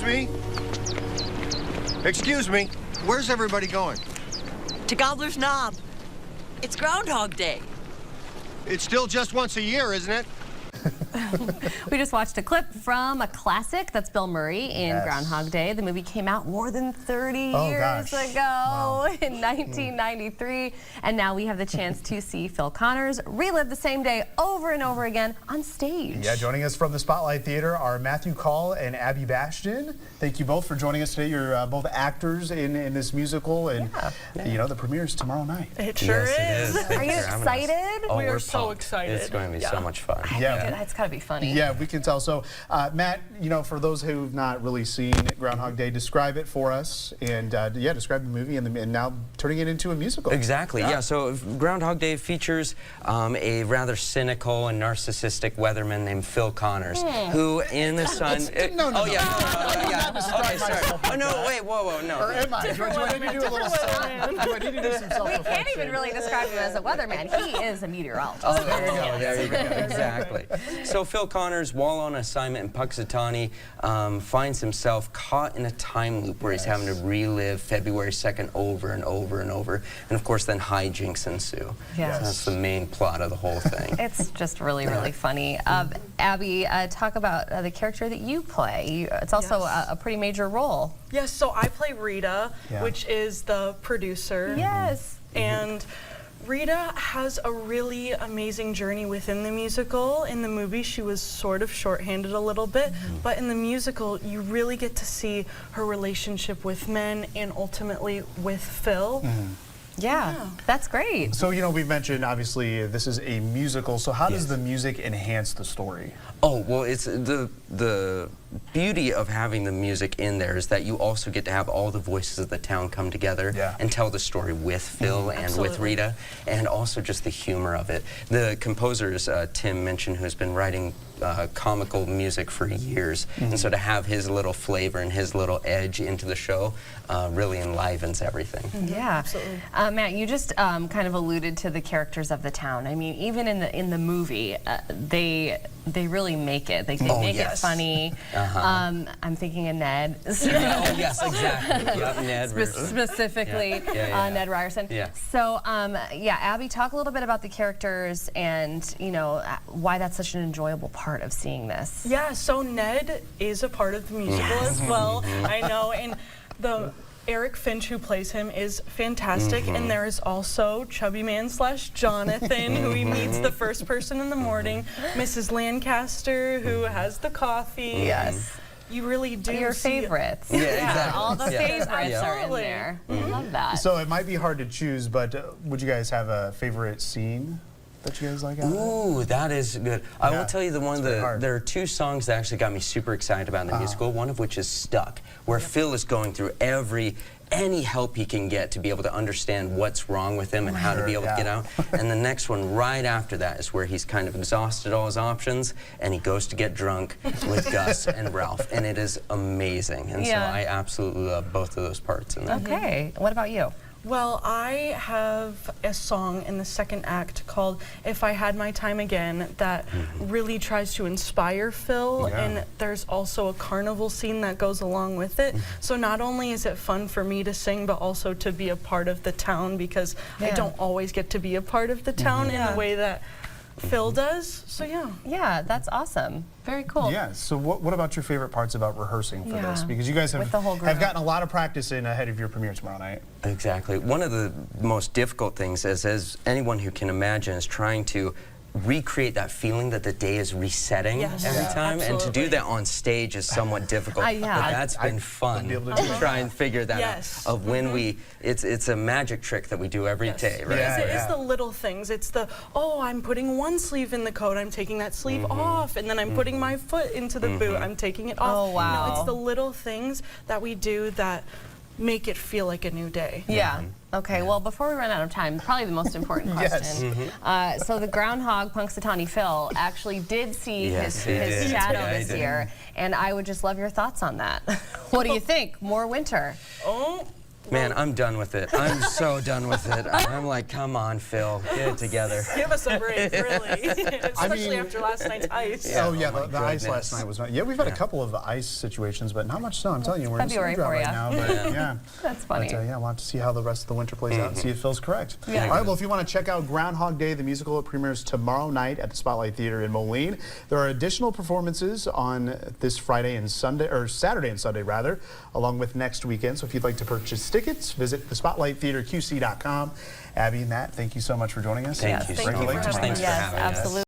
Excuse me? Excuse me? Where's everybody going? To Gobbler's Knob. It's Groundhog Day. It's still just once a year, isn't it? We just watched a clip from a classic. That's Bill Murray in Groundhog Day. The movie came out more than 30 years ago in 1993. And now we have the chance to see Phil Connors relive the same day over and over again on stage. Yeah, joining us from the Spotlight Theater are Matthew Call and Abby Bastion. Thank you both for joining us today. You're both actors in this musical, and you know, the premiere is tomorrow night. It sure is. Are you excited? We are so excited. It's going to be so much fun. It's got to be funny. Yeah, we can tell. So, Matt, you know, for those who've not really seen Groundhog Day, describe it for us, and describe the movie and now turning it into a musical. Exactly. Yeah. So Groundhog Day features a rather cynical and narcissistic weatherman named Phil Connors, who in the sun. Okay, sorry. Oh no, wait, whoa, no. Or am I? Do I need to do a little I need to do some self-reflection? We can't even really describe him as a weatherman. He is a meteorologist. Oh, there you go. Exactly. So Phil Connors, while on assignment in Puxatawny, finds himself caught in a time loop where he's having to relive February 2nd over and over and over. And of course, then hijinks ensue. Yes. So that's the main plot of the whole thing. It's just really, really funny. Abby, talk about the character that you play. It's also a pretty major role. Yes, so I play Rita, which is the producer. Yes. And Rita has a really amazing journey within the musical. In the movie, she was sort of shorthanded a little bit, but in the musical, you really get to see her relationship with men and ultimately with Phil. Yeah, that's great. So, you know, we've mentioned, obviously, this is a musical. So how does the music enhance the story? Oh, well, it's the beauty of having the music in there is that you also get to have all the voices of the town come together and tell the story with Phil and with Rita, and also just the humor of it. The composers, Tim mentioned, who's been writing comical music for years, and so to have his little flavor and his little edge into the show really enlivens everything. Yeah, absolutely. Matt, you just kind of alluded to the characters of the town. I mean, even in the movie, they really make it. They make it funny. I'm thinking of Ned. Oh yes, exactly. Ned. Specifically, Ned Ryerson. So, Abby, talk a little bit about the characters and, you know, why that's such an enjoyable part of seeing this. Yeah, so Ned is a part of the musical as well. I know, and the Eric Finch, who plays him, is fantastic, and there is also Chubby Man / Jonathan, who he meets the first person in the morning, Mrs. Lancaster, who has the coffee. Yes. You really do Your see favorites. Yeah, exactly. All the favorites are in Absolutely. there. I love that. So it might be hard to choose, but would you guys have a favorite scene that you guys like out of it? Ooh, that is good. I will tell you there are two songs that actually got me super excited about in the musical, one of which is Stuck, where Phil is going through any help he can get to be able to understand what's wrong with him and how to be able to get out. And the next one right after that is where he's kind of exhausted all his options and he goes to get drunk with Gus and Ralph, and it is amazing. And so I absolutely love both of those parts in that. Okay, what about you? Well, I have a song in the second act called If I Had My Time Again that really tries to inspire Phil, and there's also a carnival scene that goes along with it. So not only is it fun for me to sing, but also to be a part of the town, because I don't always get to be a part of the town in the way that Phil does. So Yeah, that's awesome. Very cool. Yeah, so what about your favorite parts about rehearsing for this? Because you guys have gotten a lot of practice in ahead of your premiere tomorrow night. Exactly. One of the most difficult things, as anyone who can imagine, is trying to recreate that feeling that the day is resetting every time, and to do that on stage is somewhat difficult. But that's been fun to try and figure that out. Of when it's a magic trick that we do every day, right? Because it is the little things. It's the, I'm putting one sleeve in the coat, I'm taking that sleeve off, and then I'm putting my foot into the boot, I'm taking it off. Oh, wow. You know, it's the little things that we do that make it feel like a new day. Yeah. Okay, well, before we run out of time, probably the most important question. So the Groundhog, Punxsutawney Phil, actually did see his shadow this year, and I would just love your thoughts on that. What do you think? More winter? Oh, Man, I'm done with it. I'm so done with it. I'm like, come on, Phil, get it together. Give us a break, really. Especially after last night's ice. Yeah, the ice last night was not. Yeah, we've had a couple of ice situations, but not much snow. I'm telling you, we're in a snow drought right now. But yeah, that's funny. But, yeah, we'll have to see how the rest of the winter plays out and see if Phil's correct. Yeah. All right, well, if you want to check out Groundhog Day, the musical, it premieres tomorrow night at the Spotlight Theater in Moline. There are additional performances on this Friday and Sunday, or Saturday and Sunday rather, along with next weekend. So if you'd like to purchase tickets, visit thespotlighttheaterqc.com. Abby, Matt, thank you so much for joining us. Thank you so much. Thanks for having us. Absolutely.